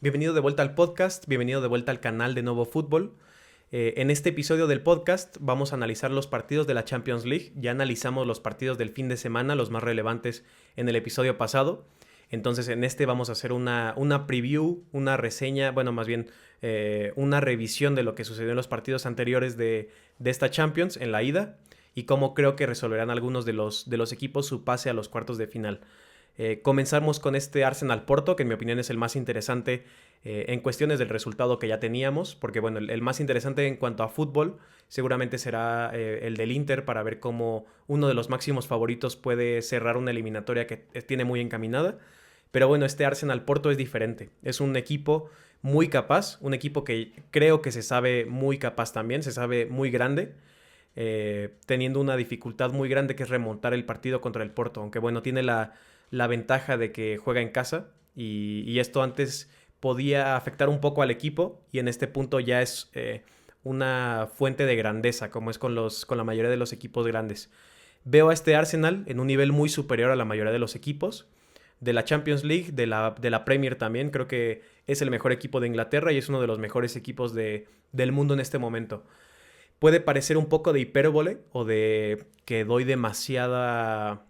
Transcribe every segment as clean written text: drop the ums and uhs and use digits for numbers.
Bienvenido de vuelta al podcast, bienvenido de vuelta al canal de Nuevo Fútbol. En este episodio del podcast vamos a analizar los partidos de la Champions League. Ya analizamos los partidos del fin de semana, los más relevantes en el episodio pasado. Entonces en este vamos a hacer una preview, una reseña, bueno, más bien una revisión de lo que sucedió en los partidos anteriores de esta Champions en la ida y cómo creo que resolverán algunos de los equipos su pase a los cuartos de final. Comenzamos con este Arsenal-Porto, que en mi opinión es el más interesante en cuestiones del resultado que ya teníamos, porque bueno, el más interesante en cuanto a fútbol seguramente será el del Inter para ver cómo uno de los máximos favoritos puede cerrar una eliminatoria que tiene muy encaminada. Pero bueno, este Arsenal-Porto es diferente, es un equipo muy capaz, un equipo que creo que se sabe muy capaz también, se sabe muy grande. Teniendo una dificultad muy grande que es remontar el partido contra el Porto, aunque bueno, tiene la ventaja de que juega en casa y esto antes podía afectar un poco al equipo y en este punto ya es una fuente de grandeza como es con la mayoría de los equipos grandes. Veo a este Arsenal en un nivel muy superior a la mayoría de los equipos de la Champions League, de la Premier también. Creo que es el mejor equipo de Inglaterra y es uno de los mejores equipos del mundo en este momento. Puede parecer un poco de hipérbole o de que doy demasiada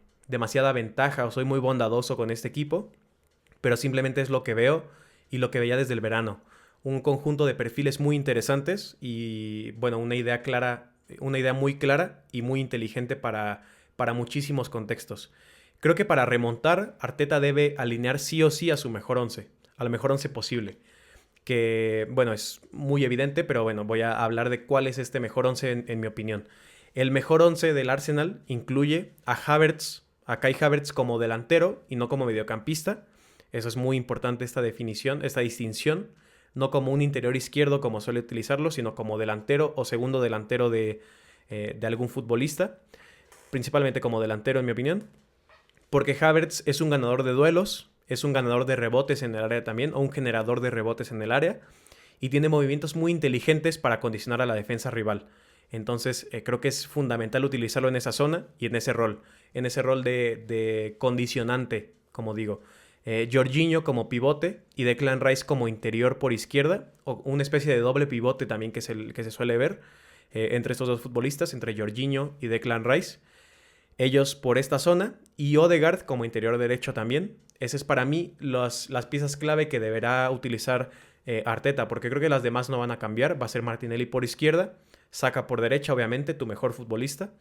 ventaja o soy muy bondadoso con este equipo, pero simplemente es lo que veo y lo que veía desde el verano. Un conjunto de perfiles muy interesantes y bueno, una idea clara, una idea muy clara y muy inteligente para muchísimos contextos. Creo que para remontar, Arteta debe alinear sí o sí a su mejor once, al mejor once posible. Que, bueno, es muy evidente, pero bueno, voy a hablar de cuál es este mejor once en mi opinión. El mejor once del Arsenal incluye a Kai Havertz como delantero y no como mediocampista. Eso es muy importante esta definición, esta distinción. No como un interior izquierdo como suele utilizarlo, sino como delantero o segundo delantero de algún futbolista. Principalmente como delantero en mi opinión. Porque Havertz es un ganador de duelos, es un ganador de rebotes en el área también, o un generador de rebotes en el área, y tiene movimientos muy inteligentes para condicionar a la defensa rival. Entonces creo que es fundamental utilizarlo en esa zona y en ese rol de condicionante, como digo. Jorginho como pivote y Declan Rice como interior por izquierda, o una especie de doble pivote también que se suele ver entre estos dos futbolistas, entre Jorginho y Declan Rice. Ellos por esta zona y Odegaard como interior derecho también. Ese es para mí las piezas clave que deberá utilizar Arteta, porque creo que las demás no van a cambiar. Va a ser Martinelli por izquierda, Saka por derecha, obviamente, tu mejor futbolista.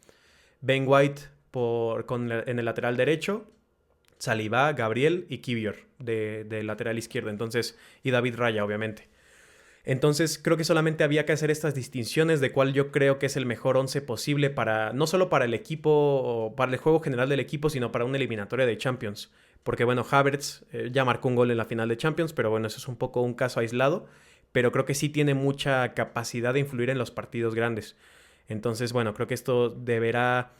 Ben White en el lateral derecho, Saliba, Gabriel y Kivior de lateral izquierdo. Entonces, y David Raya, obviamente. Entonces creo que solamente había que hacer estas distinciones de cuál yo creo que es el mejor once posible para, no solo para el equipo o para el juego general del equipo, sino para una eliminatoria de Champions. Porque bueno, Havertz ya marcó un gol en la final de Champions, pero bueno, eso es un poco un caso aislado. Pero creo que sí tiene mucha capacidad de influir en los partidos grandes. Entonces bueno, creo que esto deberá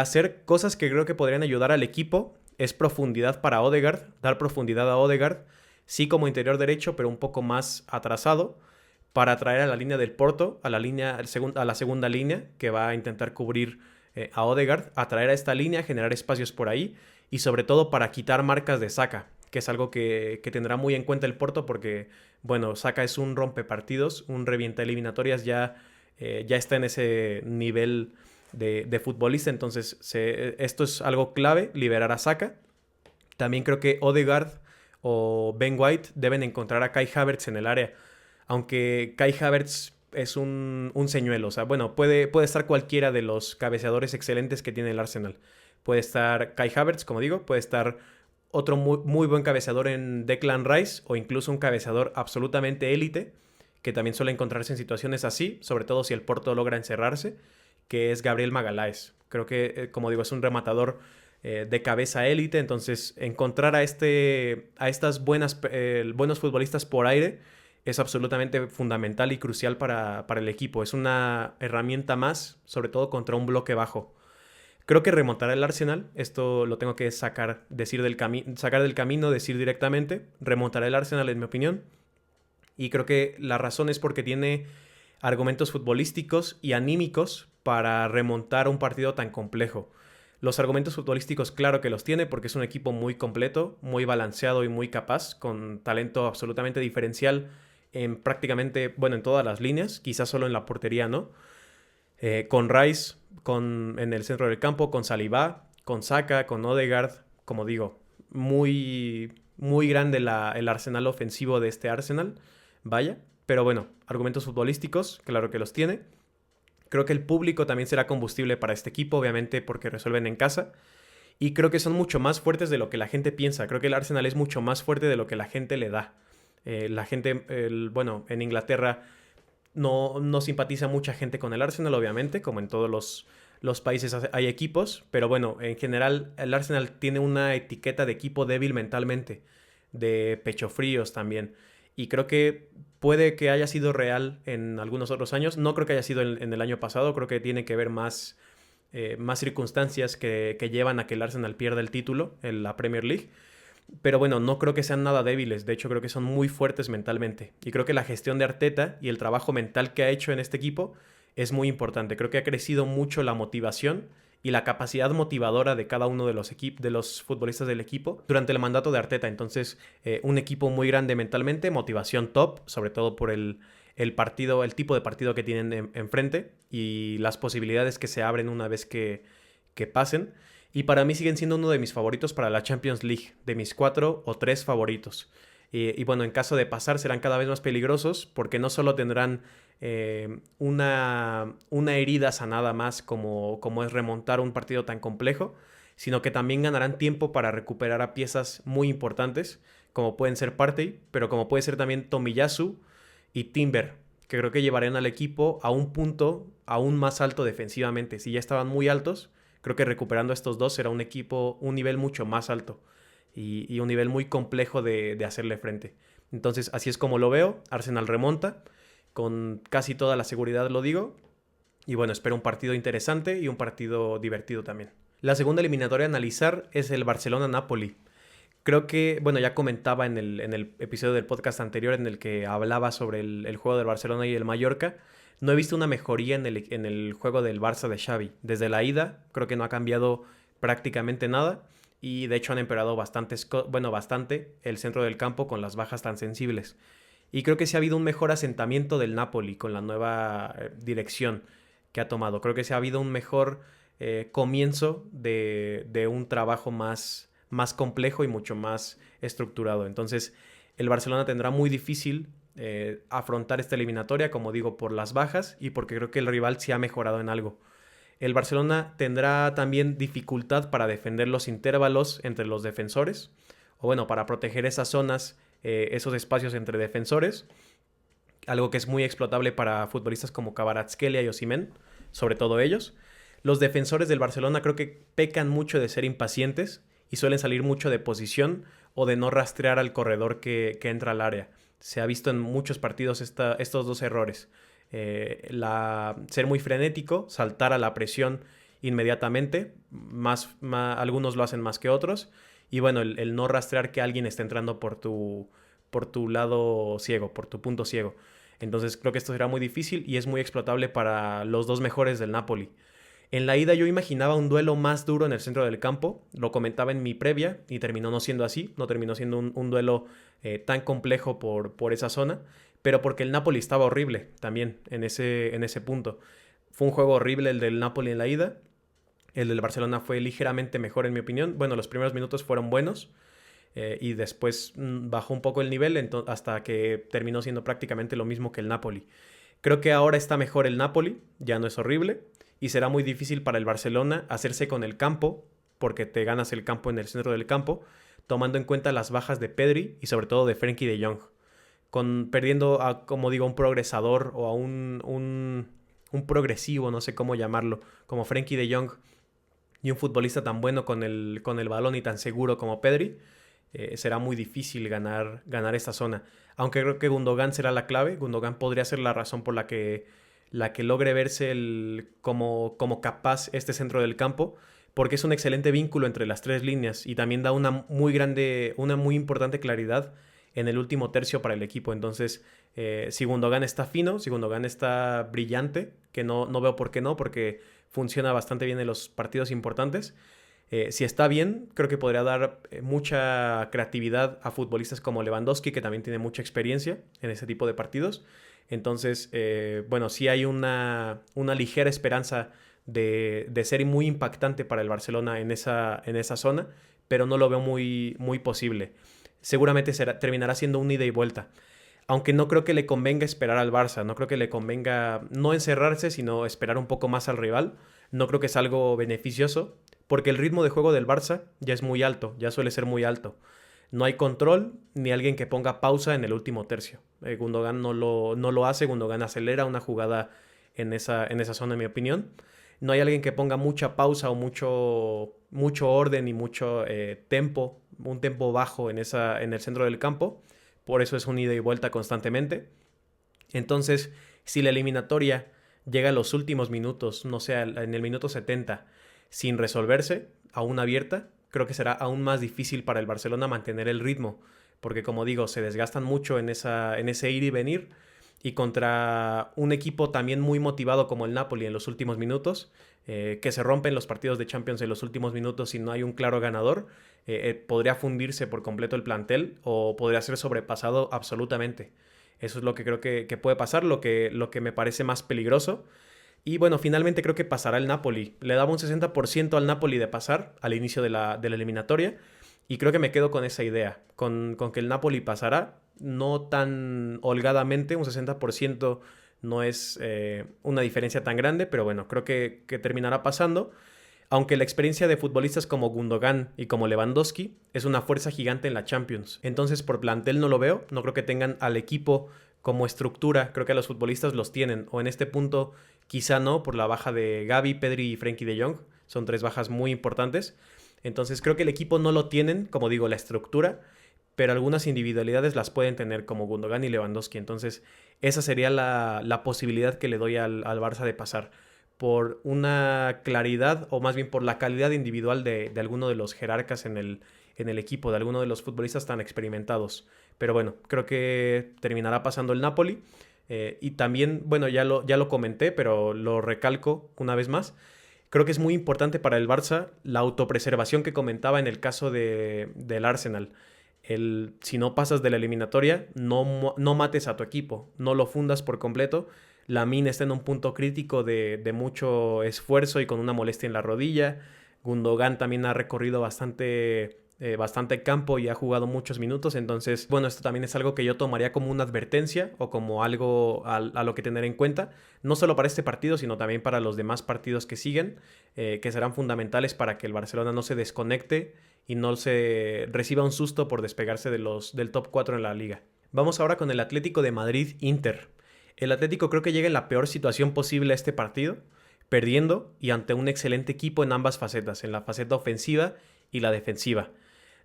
ser cosas que creo que podrían ayudar al equipo. Es profundidad para Odegaard, dar profundidad a Odegaard sí como interior derecho, pero un poco más atrasado, para traer a la línea del Porto, a la segunda línea, que va a intentar cubrir a Odegaard, a traer a esta línea, generar espacios por ahí, y sobre todo para quitar marcas de Saka, que es algo que tendrá muy en cuenta el Porto, porque, bueno, Saka es un rompepartidos, un revienta eliminatorias, ya está en ese nivel de futbolista, entonces esto es algo clave, liberar a Saka. También creo que Odegaard o Ben White deben encontrar a Kai Havertz en el área. Aunque Kai Havertz es un señuelo. O sea, bueno, puede estar cualquiera de los cabeceadores excelentes que tiene el Arsenal. Puede estar Kai Havertz, como digo. Puede estar otro muy, muy buen cabeceador en Declan Rice. O incluso un cabeceador absolutamente élite. Que también suele encontrarse en situaciones así. Sobre todo si el Porto logra encerrarse. Que es Gabriel Magalhães. Creo que, como digo, es un rematador de cabeza élite, entonces encontrar a estas buenos futbolistas por aire es absolutamente fundamental y crucial para el equipo. Es una herramienta más, sobre todo contra un bloque bajo. Creo que remontará el Arsenal, esto lo tengo que sacar del camino, decir directamente, remontará el Arsenal en mi opinión, y creo que la razón es porque tiene argumentos futbolísticos y anímicos para remontar un partido tan complejo. Los argumentos futbolísticos, claro que los tiene, porque es un equipo muy completo, muy balanceado y muy capaz, con talento absolutamente diferencial en prácticamente, bueno, en todas las líneas, quizás solo en la portería, ¿no? Con Rice, en el centro del campo, con Saliba, con Saka, con Odegaard, como digo, muy grande el arsenal ofensivo de este Arsenal, vaya. Pero bueno, argumentos futbolísticos, claro que los tiene. Creo que el público también será combustible para este equipo, obviamente porque resuelven en casa. Y creo que son mucho más fuertes de lo que la gente piensa. Creo que el Arsenal es mucho más fuerte de lo que la gente le da. La gente, bueno, en Inglaterra no simpatiza mucha gente con el Arsenal, obviamente, como en todos los países hay equipos. Pero bueno, en general el Arsenal tiene una etiqueta de equipo débil mentalmente, de pecho fríos también. Y creo que puede que haya sido real en algunos otros años. No creo que haya sido en el año pasado. Creo que tiene que ver más circunstancias que llevan a que el Arsenal pierda el título en la Premier League. Pero bueno, no creo que sean nada débiles. De hecho, creo que son muy fuertes mentalmente. Y creo que la gestión de Arteta y el trabajo mental que ha hecho en este equipo es muy importante. Creo que ha crecido mucho la motivación y la capacidad motivadora de cada uno de los futbolistas del equipo durante el mandato de Arteta. Entonces, un equipo muy grande mentalmente, motivación top, sobre todo por el partido, el tipo de partido que tienen enfrente y las posibilidades que se abren una vez que pasen. Y para mí siguen siendo uno de mis favoritos para la Champions League, de mis 4 o 3 favoritos. Y bueno, en caso de pasar serán cada vez más peligrosos porque no solo tendrán una herida sanada más como es remontar un partido tan complejo, sino que también ganarán tiempo para recuperar a piezas muy importantes, como pueden ser Partey, pero como puede ser también Tomiyasu y Timber, que creo que llevarán al equipo a un punto aún más alto defensivamente. Si ya estaban muy altos, creo que recuperando a estos dos será un equipo, un nivel mucho más alto y un nivel muy complejo de hacerle frente. Entonces, así es como lo veo. Arsenal remonta, con casi toda la seguridad lo digo. Y bueno, espero un partido interesante y un partido divertido también. La segunda eliminatoria a analizar es el Barcelona-Napoli. Creo que, bueno, ya comentaba en el episodio del podcast anterior en el que hablaba sobre el juego del Barcelona y el Mallorca. No he visto una mejoría en el juego del Barça de Xavi. Desde la ida, creo que no ha cambiado prácticamente nada. Y de hecho han empeorado bastante el centro del campo con las bajas tan sensibles. Y creo que sí ha habido un mejor asentamiento del Napoli con la nueva dirección que ha tomado. Creo que sí ha habido un mejor comienzo de un trabajo más complejo y mucho más estructurado. Entonces, el Barcelona tendrá muy difícil afrontar esta eliminatoria, como digo, por las bajas y porque creo que el rival sí ha mejorado en algo. El Barcelona tendrá también dificultad para defender los intervalos entre los defensores, o bueno, para proteger esas zonas, esos espacios entre defensores, algo que es muy explotable para futbolistas como Kvaratskhelia y Osimhen, sobre todo ellos. Los defensores del Barcelona creo que pecan mucho de ser impacientes y suelen salir mucho de posición o de no rastrear al corredor que entra al área. Se ha visto en muchos partidos estos dos errores. Ser muy frenético, saltar a la presión inmediatamente, algunos lo hacen más que otros, y bueno, el no rastrear que alguien está entrando por tu lado ciego, por tu punto ciego. Entonces creo que esto será muy difícil y es muy explotable para los dos mejores del Napoli. En la ida yo imaginaba un duelo más duro en el centro del campo, lo comentaba en mi previa y terminó no siendo así, no terminó siendo un duelo tan complejo por esa zona, pero porque el Napoli estaba horrible también en ese punto. Fue un juego horrible el del Napoli en la ida, el del Barcelona fue ligeramente mejor en mi opinión. Bueno, los primeros minutos fueron buenos y después bajó un poco el nivel hasta que terminó siendo prácticamente lo mismo que el Napoli. Creo que ahora está mejor el Napoli, ya no es horrible y será muy difícil para el Barcelona hacerse con el campo porque te ganas el campo en el centro del campo, tomando en cuenta las bajas de Pedri y sobre todo de Frenkie de Jong. Perdiendo a, como digo, un progresador o a un progresivo, no sé cómo llamarlo, como Frenkie de Jong y un futbolista tan bueno con el balón y tan seguro como Pedri, será muy difícil ganar esta zona. Aunque creo que Gundogan será la clave. Gundogan podría ser la razón por la que logre verse como capaz este centro del campo, porque es un excelente vínculo entre las tres líneas y también da una muy importante claridad en el último tercio para el equipo. Entonces, si Gundogan está fino, si Gundogan está brillante, que no veo por qué no, porque funciona bastante bien en los partidos importantes. Si está bien, creo que podría dar mucha creatividad a futbolistas como Lewandowski, que también tiene mucha experiencia en ese tipo de partidos. Entonces, bueno, sí hay una ligera esperanza de ser muy impactante para el Barcelona en esa zona, pero no lo veo muy posible. Seguramente terminará siendo un ida y vuelta. Aunque no creo que le convenga esperar al Barça, no creo que le convenga no encerrarse, sino esperar un poco más al rival. No creo que es algo beneficioso, porque el ritmo de juego del Barça ya es muy alto, ya suele ser muy alto. No hay control ni alguien que ponga pausa en el último tercio. Gundogan no lo hace, Gundogan acelera una jugada en esa zona, en mi opinión. No hay alguien que ponga mucha pausa o mucho orden y mucho tempo, un tempo bajo en el centro del campo. Por eso es un ida y vuelta constantemente. Entonces, si la eliminatoria llega a los últimos minutos, no sé, en el minuto 70, sin resolverse, aún abierta, creo que será aún más difícil para el Barcelona mantener el ritmo, porque como digo, se desgastan mucho en ese ir y venir, y contra un equipo también muy motivado como el Napoli en los últimos minutos, que se rompen los partidos de Champions en los últimos minutos si no hay un claro ganador, podría fundirse por completo el plantel o podría ser sobrepasado absolutamente. Eso es lo que creo que puede pasar, lo que me parece más peligroso. Y bueno, finalmente creo que pasará el Napoli. Le daba un 60% al Napoli de pasar al inicio de la eliminatoria. Y creo que me quedo con esa idea, con que el Napoli pasará, no tan holgadamente, un 60% no es una diferencia tan grande, pero bueno, creo que terminará pasando. Aunque la experiencia de futbolistas como Gundogan y como Lewandowski es una fuerza gigante en la Champions. Entonces por plantel no lo veo, no creo que tengan al equipo como estructura, creo que a los futbolistas los tienen, o en este punto quizá no, por la baja de Gavi, Pedri y Frenkie de Jong, son 3 bajas muy importantes. Entonces creo que el equipo no lo tienen, como digo, la estructura, pero algunas individualidades las pueden tener como Gundogan y Lewandowski. Entonces esa sería la posibilidad que le doy al Barça de pasar, por una claridad o más bien por la calidad individual de alguno de los jerarcas en el equipo, de alguno de los futbolistas tan experimentados. Pero bueno, creo que terminará pasando el Napoli. Y también, bueno, ya lo comenté, pero lo recalco una vez más. Creo que es muy importante para el Barça la autopreservación que comentaba en el caso del Arsenal. Si no pasas de la eliminatoria, no mates a tu equipo, no lo fundas por completo. Lamine está en un punto crítico de mucho esfuerzo y con una molestia en la rodilla. Gundogan también ha recorrido bastante campo y ha jugado muchos minutos. Entonces, bueno, esto también es algo que yo tomaría como una advertencia o como algo a lo que tener en cuenta. No solo para este partido, sino también para los demás partidos que siguen, que serán fundamentales para que el Barcelona no se desconecte y no se reciba un susto por despegarse del top 4 en la liga. Vamos ahora con el Atlético de Madrid-Inter. El Atlético creo que llega en la peor situación posible a este partido, perdiendo y ante un excelente equipo en ambas facetas, en la faceta ofensiva y la defensiva.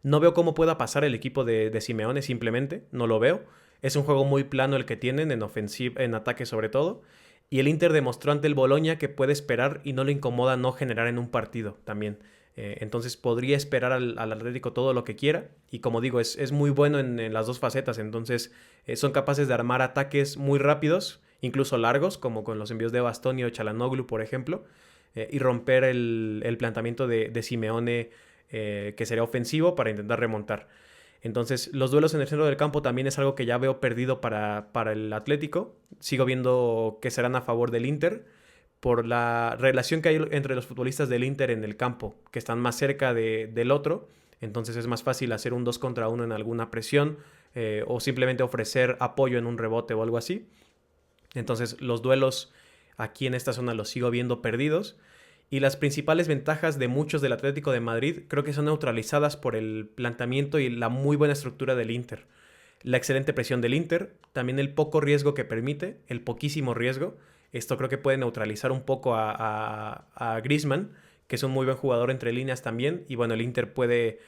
No veo cómo pueda pasar el equipo de Simeone, simplemente, no lo veo. Es un juego muy plano el que tienen, en ataque sobre todo. Y el Inter demostró ante el Bologna que puede esperar y no le incomoda no generar en un partido también. Entonces podría esperar al Atlético todo lo que quiera. Y como digo, es muy bueno en las dos facetas. Entonces son capaces de armar ataques muy rápidos, incluso largos, como con los envíos de Bastoni o Çalhanoğlu, por ejemplo. Y romper el planteamiento de Simeone, que sería ofensivo, para intentar remontar. Entonces los duelos en el centro del campo también es algo que ya veo perdido para el Atlético. Sigo viendo que serán a favor del Inter, por la relación que hay entre los futbolistas del Inter en el campo, que están más cerca del otro. Entonces es más fácil hacer un 2 contra 1 en alguna presión, o simplemente ofrecer apoyo en un rebote o algo así. Entonces los duelos aquí en esta zona los sigo viendo perdidos. Y las principales ventajas de muchos del Atlético de Madrid creo que son neutralizadas por el planteamiento y la muy buena estructura del Inter. La excelente presión del Inter, también el poco riesgo que permite, el poquísimo riesgo. Esto creo que puede neutralizar un poco a Griezmann, que es un muy buen jugador entre líneas también. Y bueno, el Inter puede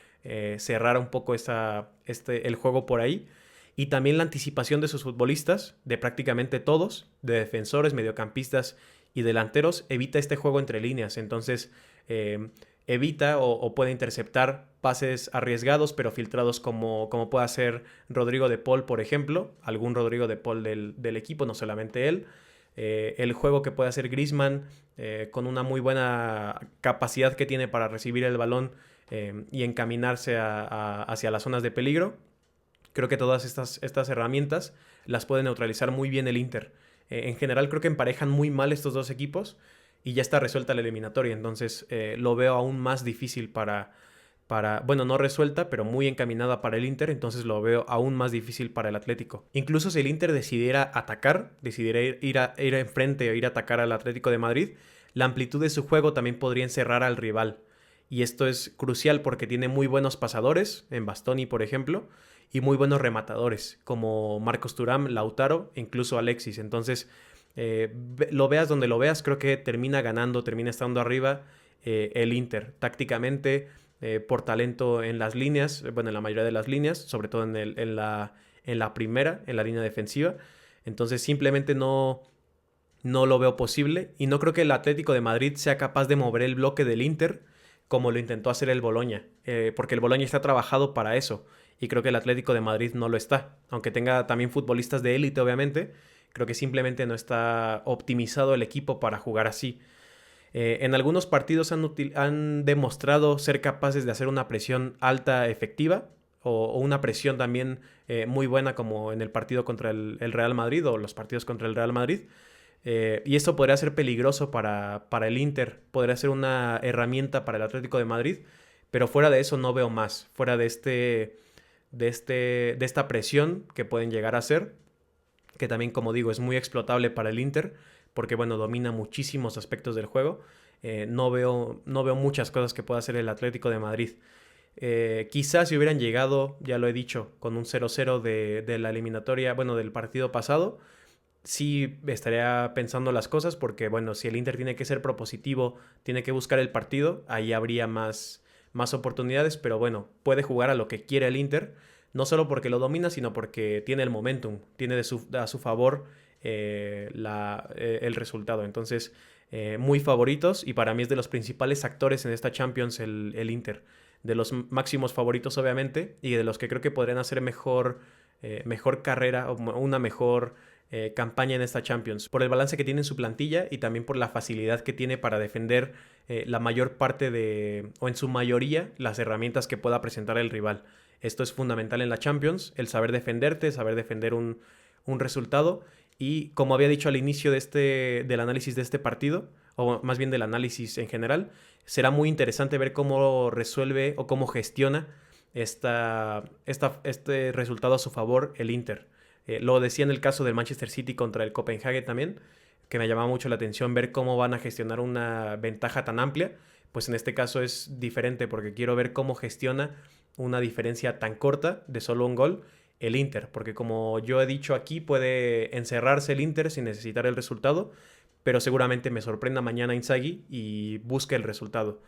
cerrar un poco el juego por ahí. Y también la anticipación de sus futbolistas, de prácticamente todos, de defensores, mediocampistas y delanteros, evita este juego entre líneas. Entonces, evita o puede interceptar pases arriesgados pero filtrados como puede hacer Rodrigo de Paul, por ejemplo, algún Rodrigo de Paul del equipo, no solamente él. El juego que puede hacer Griezmann con una muy buena capacidad que tiene para recibir el balón y encaminarse hacia las zonas de peligro. Creo que todas estas herramientas las puede neutralizar muy bien el Inter. En general creo que emparejan muy mal estos dos equipos y ya está resuelta la eliminatoria. Entonces lo veo aún más difícil bueno, no resuelta, pero muy encaminada para el Inter. Entonces lo veo aún más difícil para el Atlético. Incluso si el Inter decidiera atacar, decidiera ir enfrente o ir a atacar al Atlético de Madrid, la amplitud de su juego también podría encerrar al rival. Y esto es crucial porque tiene muy buenos pasadores, en Bastoni por ejemplo, y muy buenos rematadores, como Marcos Thuram, Lautaro e incluso Alexis. Entonces, lo veas donde lo veas, creo que termina ganando, termina estando arriba el Inter. Tácticamente, por talento en las líneas, bueno, en la mayoría de las líneas, sobre todo en la primera, en la línea defensiva. Entonces, simplemente no lo veo posible y no creo que el Atlético de Madrid sea capaz de mover el bloque del Inter como lo intentó hacer el Bologna, porque el Bologna está trabajado para eso y creo que el Atlético de Madrid no lo está, aunque tenga también futbolistas de élite obviamente, creo que simplemente no está optimizado el equipo para jugar así. En algunos partidos han demostrado ser capaces de hacer una presión alta efectiva o una presión también muy buena como en el partido contra el Real Madrid o los partidos contra el Real Madrid. Y esto podría ser peligroso para el Inter, podría ser una herramienta para el Atlético de Madrid, pero fuera de eso no veo más, fuera de esta presión que pueden llegar a hacer, que también, como digo, es muy explotable para el Inter, porque bueno, domina muchísimos aspectos del juego. No veo muchas cosas que pueda hacer el Atlético de Madrid. Quizás si hubieran llegado, ya lo he dicho, con un 0-0 de la eliminatoria, bueno, del partido pasado, sí estaría pensando las cosas porque, bueno, si el Inter tiene que ser propositivo, tiene que buscar el partido, ahí habría más oportunidades, pero bueno, puede jugar a lo que quiere el Inter, no solo porque lo domina, sino porque tiene el momentum, tiene a su favor el resultado. Entonces, muy favoritos y para mí es de los principales actores en esta Champions el Inter. De los máximos favoritos, obviamente, y de los que creo que podrían hacer mejor carrera o una mejor campaña en esta Champions, por el balance que tiene en su plantilla y también por la facilidad que tiene para defender la mayor parte o en su mayoría, las herramientas que pueda presentar el rival. Esto es fundamental en la Champions, el saber defenderte, saber defender un resultado y como había dicho al inicio del análisis de este partido, o más bien del análisis en general, será muy interesante ver cómo resuelve o cómo gestiona este resultado a su favor el Inter. Lo decía en el caso del Manchester City contra el Copenhague también, que me llamaba mucho la atención ver cómo van a gestionar una ventaja tan amplia. Pues en este caso es diferente porque quiero ver cómo gestiona una diferencia tan corta de solo un gol el Inter, porque como yo he dicho aquí, puede encerrarse el Inter sin necesitar el resultado, pero seguramente me sorprenda mañana Inzaghi y busque el resultado.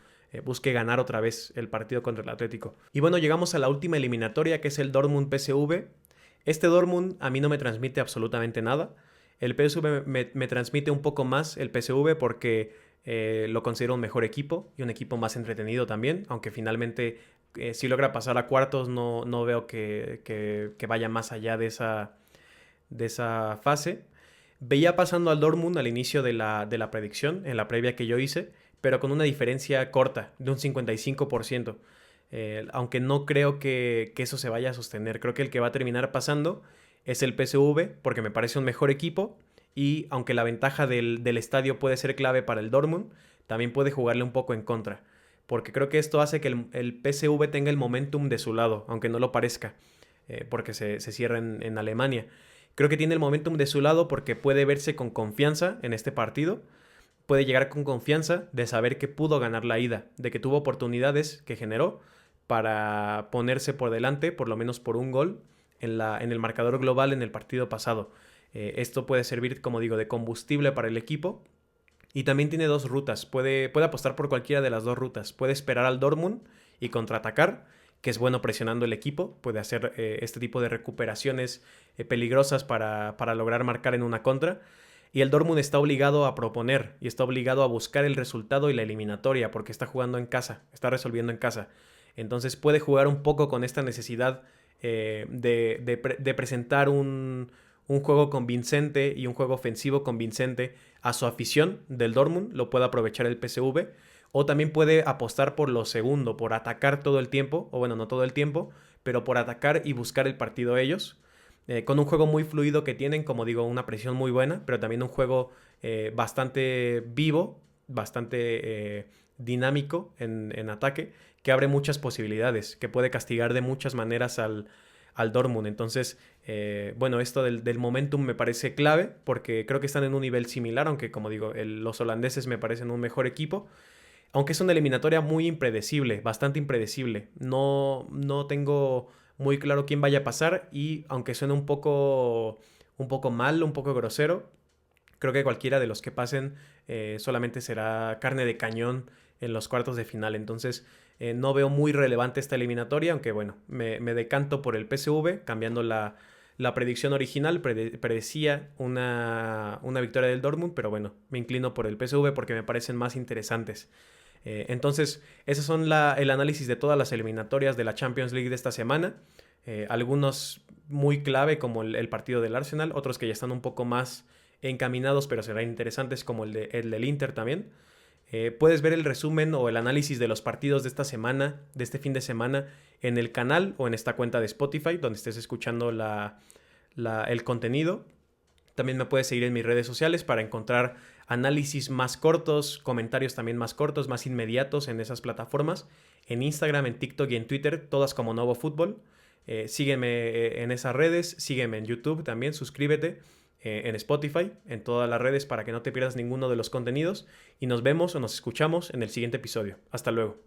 Busque ganar otra vez el partido contra el Atlético. Y bueno, llegamos a la última eliminatoria, que es el Dortmund-PSV. Este Dortmund a mí no me transmite absolutamente nada. El PSV me transmite un poco más el PSV porque lo considero un mejor equipo y un equipo más entretenido también, aunque finalmente si logra pasar a cuartos no veo que vaya más allá de esa fase. Veía pasando al Dortmund al inicio de la predicción, en la previa que yo hice, pero con una diferencia corta, de un 55%. Aunque no creo que eso se vaya a sostener. Creo que el que va a terminar pasando es el PSV, porque me parece un mejor equipo. Y aunque la ventaja del estadio puede ser clave para el Dortmund, también puede jugarle un poco en contra. Porque creo que esto hace que el PSV tenga el momentum de su lado, aunque no lo parezca, porque se cierra en Alemania. Creo que tiene el momentum de su lado porque puede verse con confianza en este partido. Puede llegar con confianza de saber que pudo ganar la ida, de que tuvo oportunidades que generó para ponerse por delante, por lo menos por un gol, en el marcador global en el partido pasado. Esto puede servir, como digo, de combustible para el equipo. Y también tiene dos rutas. Puede apostar por cualquiera de las dos rutas. Puede esperar al Dortmund y contraatacar, que es bueno presionando el equipo. Puede hacer este tipo de recuperaciones peligrosas para lograr marcar en una contra. Y el Dortmund está obligado a proponer y está obligado a buscar el resultado y la eliminatoria porque está jugando en casa, está resolviendo en casa. Entonces puede jugar un poco con esta necesidad de presentar un juego convincente y un juego ofensivo convincente a su afición del Dortmund. Lo puede aprovechar el PSV. O también puede apostar por lo segundo, por atacar todo el tiempo, o bueno, no todo el tiempo, pero por atacar y buscar el partido ellos. Con un juego muy fluido que tienen, como digo, una presión muy buena, pero también un juego bastante vivo, bastante dinámico en ataque, que abre muchas posibilidades, que puede castigar de muchas maneras al Dortmund. Entonces, bueno, esto del momentum me parece clave, porque creo que están en un nivel similar, aunque como digo, los holandeses me parecen un mejor equipo. Aunque es una eliminatoria muy impredecible, bastante impredecible. No tengo muy claro quién vaya a pasar y aunque suene un poco mal, un poco grosero, creo que cualquiera de los que pasen solamente será carne de cañón en los cuartos de final. Entonces no veo muy relevante esta eliminatoria, aunque bueno, me decanto por el PSV, cambiando la predicción original. Predecía una victoria del Dortmund, pero bueno, me inclino por el PSV porque me parecen más interesantes. Entonces, esos son el análisis de todas las eliminatorias de la Champions League de esta semana. Algunos muy clave como el partido del Arsenal, otros que ya están un poco más encaminados pero serán interesantes como el del Inter también. Puedes ver el resumen o el análisis de los partidos de esta semana, de este fin de semana, en el canal o en esta cuenta de Spotify donde estés escuchando el contenido. También me puedes seguir en mis redes sociales para encontrar análisis más cortos, comentarios también más cortos, más inmediatos en esas plataformas. En Instagram, en TikTok y en Twitter, todas como Novo Fútbol. Sígueme en esas redes, sígueme en YouTube también, suscríbete en Spotify, en todas las redes para que no te pierdas ninguno de los contenidos. Y nos vemos o nos escuchamos en el siguiente episodio. Hasta luego.